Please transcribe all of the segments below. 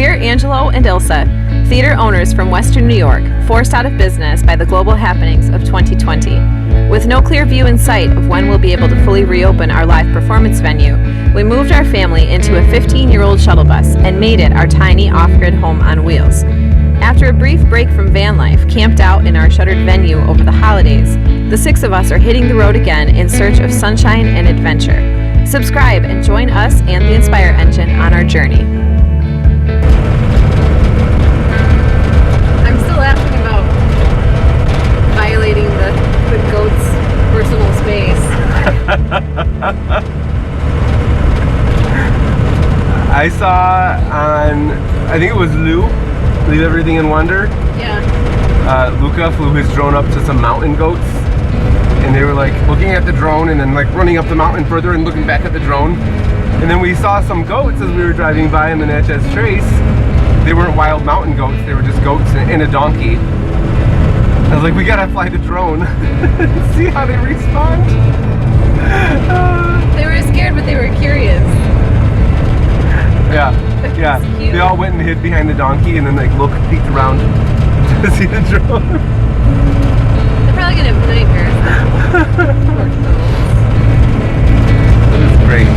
We're Angelo and Ilsa, theater owners from Western New York, forced out of business by the global happenings of 2020. With no clear view in sight of when we'll be able to fully reopen our live performance venue, we moved our family into a 15-year-old shuttle bus and made it our tiny off-grid home on wheels. After a brief break from van life, camped out in our shuttered venue over the holidays, the 6 of us are hitting the road again in search of sunshine and adventure. Subscribe and join us and the Inspire Engine on our journey. I'm still laughing about violating the goat's personal space. I saw on, I think it was Leave Everything in Wonder. Yeah. Luca flew his drone up to some mountain goats, and they were like looking at the drone and then like running up the mountain further and looking back at the drone. And then we saw some goats as we were driving by in the Natchez Trace. They weren't wild mountain goats, they were just goats and a donkey. I was like, we gotta fly the drone. See how they respond. They were scared, but they were curious. Yeah, yeah. They all went and hid behind the donkey and then like peeked around to see the drone. They're probably gonna have nightmares. Poor goats. That's great.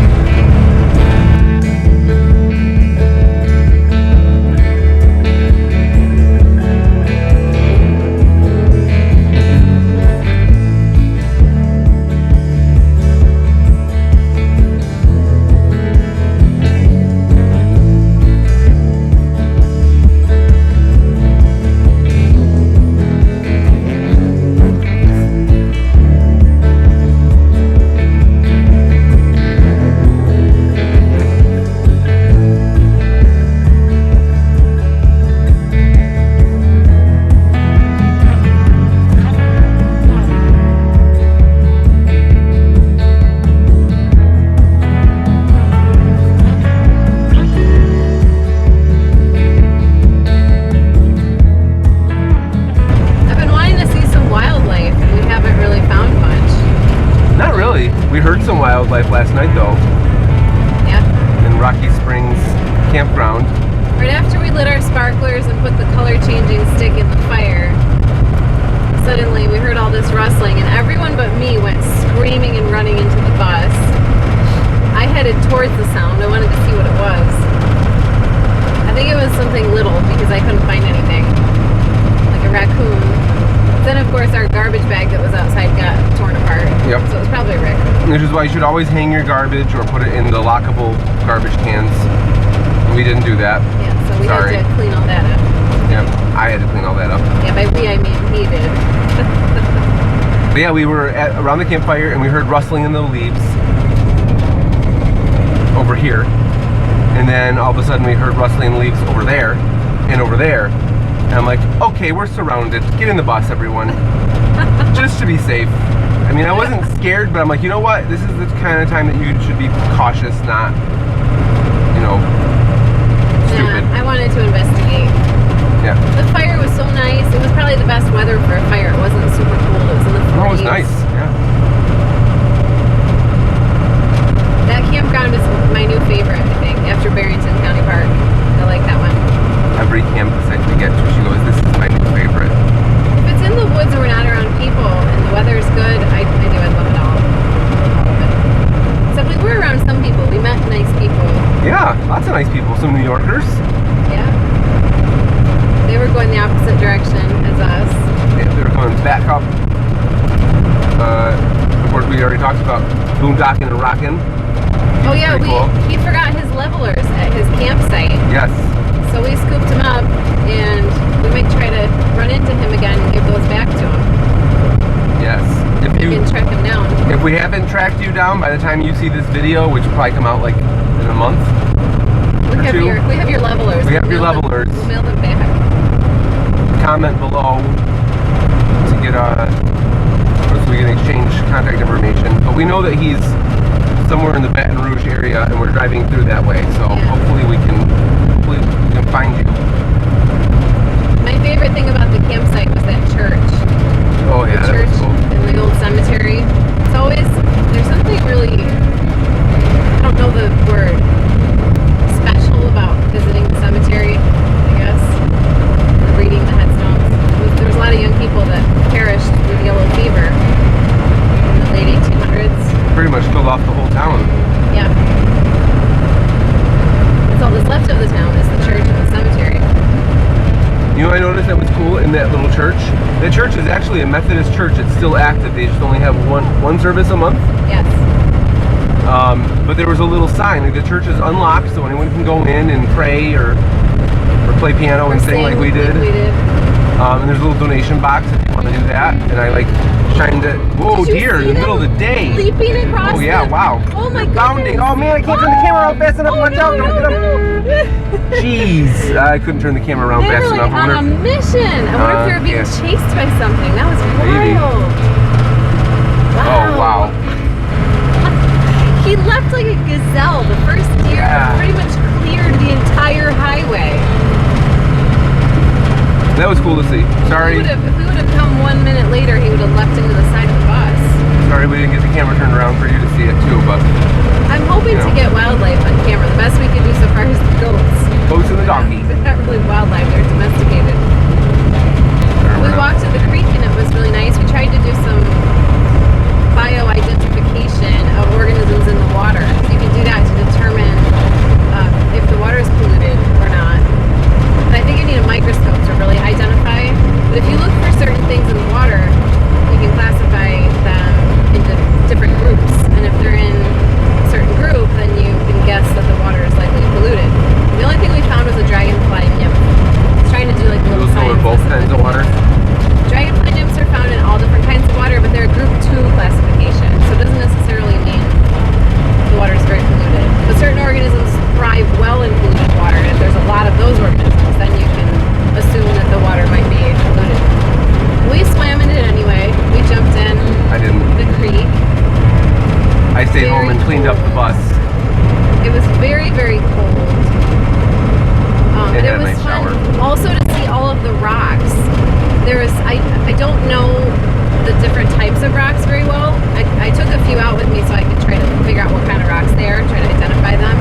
Wildlife last night though. Yeah. In Rocky Springs campground. Right after we lit our sparklers and put the color changing stick in the fire, suddenly we heard all this rustling and everyone but me went screaming and running into the bus. I headed towards the sound. I wanted to see what it was. I think it was something little because I couldn't find anything. Like a raccoon. Then of course our garbage bag that was outside got torn apart. Yep. So it was probably a raccoon. Which is why you should always hang your garbage or put it in the lockable garbage cans. We didn't do that. Yeah, so we Sorry. had to clean all that up. Yeah, I had to clean all that up. Yeah, by we I mean he did. But yeah, we were around the campfire and we heard rustling in the leaves over here. And then all of a sudden we heard rustling in the leaves over there and over there. And I'm like, okay, we're surrounded. Get in the bus, everyone. Just to be safe. I mean, I wasn't scared, but I'm like, you know what? This is the kind of time that you should be cautious, not, you know, stupid. Yeah, I wanted to investigate. Yeah. The fire was so nice. It was probably the best weather for a fire. It wasn't super cold. It was in the 40s. Oh, it was nice. Yeah. That campground is my new favorite, I think, after Barrington County Park. I like that one. Every campsite we get to, she goes, this is my new favorite. If it's in the woods and we're not around people and the weather is good, I love it all. Except we were around some people. We met nice people. Yeah, lots of nice people. Some New Yorkers. Yeah. They were going the opposite direction as us. Yeah, they were coming back up. Of course, we already talked about boondocking and rocking. Oh yeah, cool. he forgot his levelers at his campsite. Yes. So we scooped him up, and we might try to run into him again and give those back to him. Yes. If you can track him down. If we haven't tracked you down by the time you see this video, which will probably come out like in a month We have your levelers. We have your levelers. We'll mail them back. Comment below to get so we can exchange contact information. But we know that he's somewhere in the Baton Rouge area, and we're driving through that way. So yeah. hopefully we can find you. My favorite thing about the campsite was that church. Oh yeah, the church that's cool. in the old cemetery. It's always, there's something really, I don't know the word, special about visiting the cemetery. that little church. That church is actually a Methodist church. It's still active. They just only have one service a month. Yes. But there was a little sign, like the church is unlocked, so anyone can go in and pray or play piano and sing like we did. And there's a little donation box if you want to do that. And I like trying to, whoa, deer in the middle of the day. Leaping across. Oh yeah, wow. Oh my They're bounding. goodness. Oh man, I can't turn the camera around fast enough. Watch out, don't get them. Jeez, I couldn't turn the camera around They fast were enough. like on a mission. I wonder if they were being yeah. chased by something. That was Maybe. wild. Wow. Oh wow. He left like a gazelle. The first deer pretty much cleared the entire highway. That was cool to see. Sorry. If we would have come 1 minute later, he would have leapt into the side of the bus. Sorry we didn't get the camera turned around for you to see it too, but I'm hoping to get wildlife on camera. The best we could do so far is the goats. goats and the donkey. They're not really wildlife, they're domesticated. We walked to the creek and it was really nice. We tried to do some bio-identification of organisms in the water. So you can do that to determine if the water is polluted or not. But I think you need a microscope to really identify. But if you look for certain things in the water, you can classify them into different groups. And if they're in a certain group, then you can guess that the water is likely polluted. The only thing we found was a dragonfly nymph. It's trying to do like a little science. In both kinds of water? Dragonfly nymphs are found in all different kinds of water, but they're a group 2 classification. So it doesn't necessarily mean the water is very polluted. But certain organisms thrive well in polluted water, and if there's a lot of those organisms, then you can assume that the water might be polluted. We swam in it anyway. We jumped in I didn't. the creek. I stayed home and cleaned up the bus. It was very, very cold. But it had a was nice fun shower. also to see all of the rocks. There was, I don't know the different types of rocks very well. I took a few out with me so I could try to figure out what kind of rocks they are, try to identify them.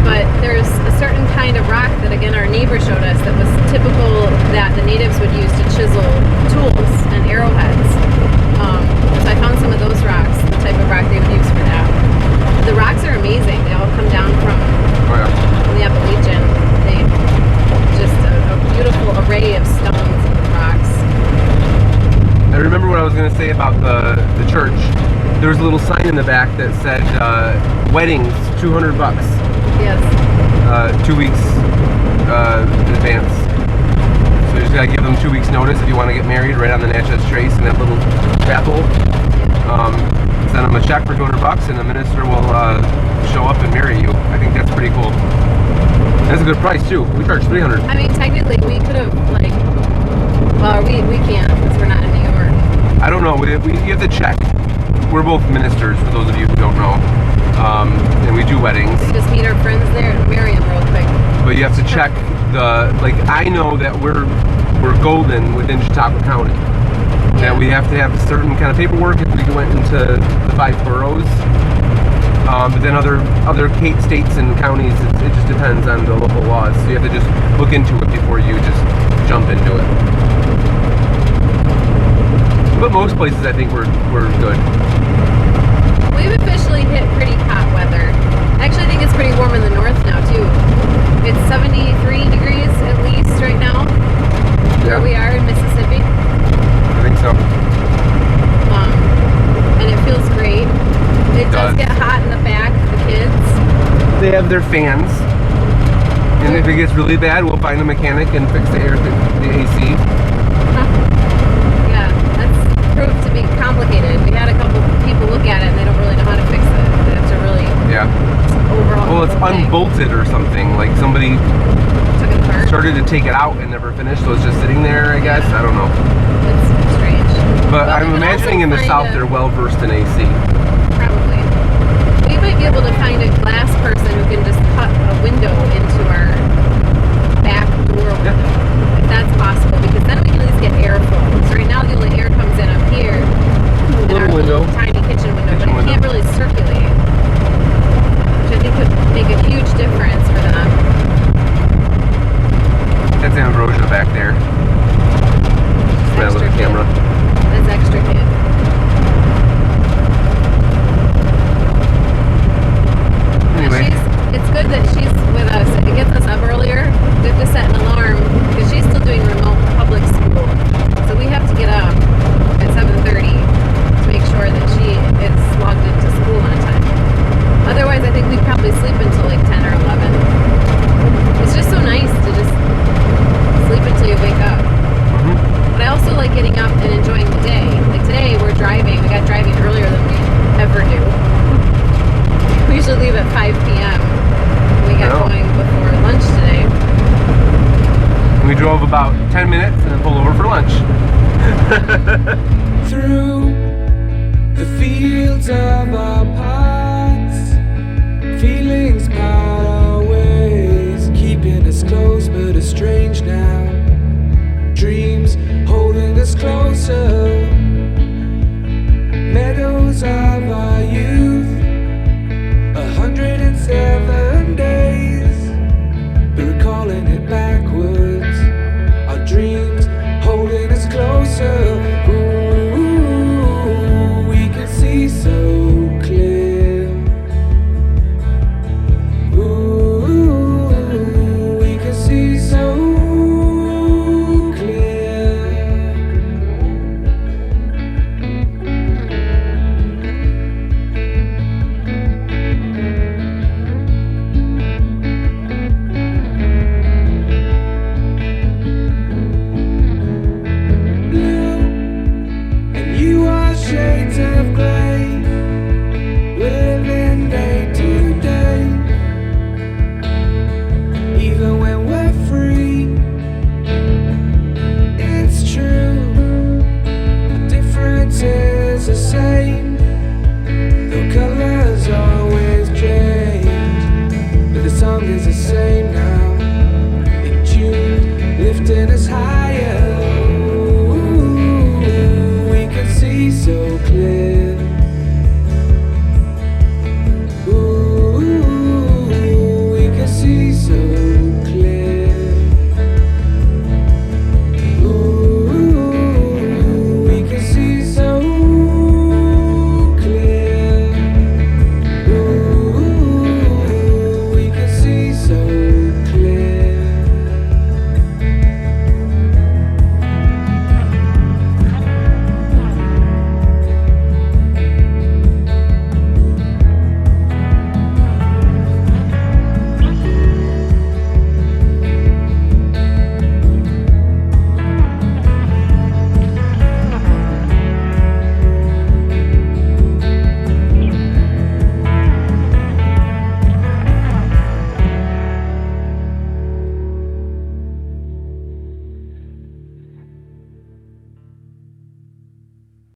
But there's a certain kind of rock that, again, our neighbor showed us that was typical that the natives would use to chisel tools and arrowheads. So I found some of those rocks, the type of rock they would use for that. The rocks are amazing. They all come down from the Appalachian. They just a beautiful array of stones and rocks. I remember what I was going to say about the church. There was a little sign in the back that said weddings, $200. Yes. 2 weeks in advance. So you just gotta give them 2 weeks notice if you want to get married right on the Natchez Trace in that little chapel. Send them a check for $200 and the minister will show up and marry you. I think that's pretty cool. That's a good price too. We charge $300. I mean, technically, we could have we can't because we're not in New York. I don't know. You have to check. We're both ministers, for those of you who don't know, and we do weddings. We just meet our friends there and marry them real quick. But you have to check I know that we're golden within Chautauqua County. Yeah. That we have to have a certain kind of paperwork if we went into the 5 boroughs. But then other states and counties, it just depends on the local laws. So you have to just look into it before you just jump into it. But most places, I think we're good. We've officially hit pretty hot weather. Actually, I think it's pretty warm in the north now too. It's 73 degrees at least right now, where we are in Mississippi. I think so. And it feels great. It does get hot in the back for the kids. They have their fans. And if it gets really bad, we'll find a mechanic and fix the AC. Yeah, that's proved to be complicated. We had a couple people look at it and they don't really know how to fix it. They have to really overhaul. Well, it's unbolted or something. Like somebody took it apart. Started to take it out and never finished, so it's just sitting there, I guess. I don't know. It's strange. But I'm imagining in the South they're well versed in AC. Probably. We might be able to find a glass person who can just cut a window into our back door window. If that's possible, because then we can at least get airflow. So right now the only air comes in up here in our little tiny kitchen window, but it can't really circulate. Which I think could make a huge difference for them. That's Ambrosia back there. Just the camera. That's extra kid. Anyway. It's good that she's with us. It gets us up early drove about 10 minutes and then pulled over for lunch. Through the fields of our paths, feelings part our ways, keeping us close but estranged now. Dreams holding us closer, meadows of our youth, 107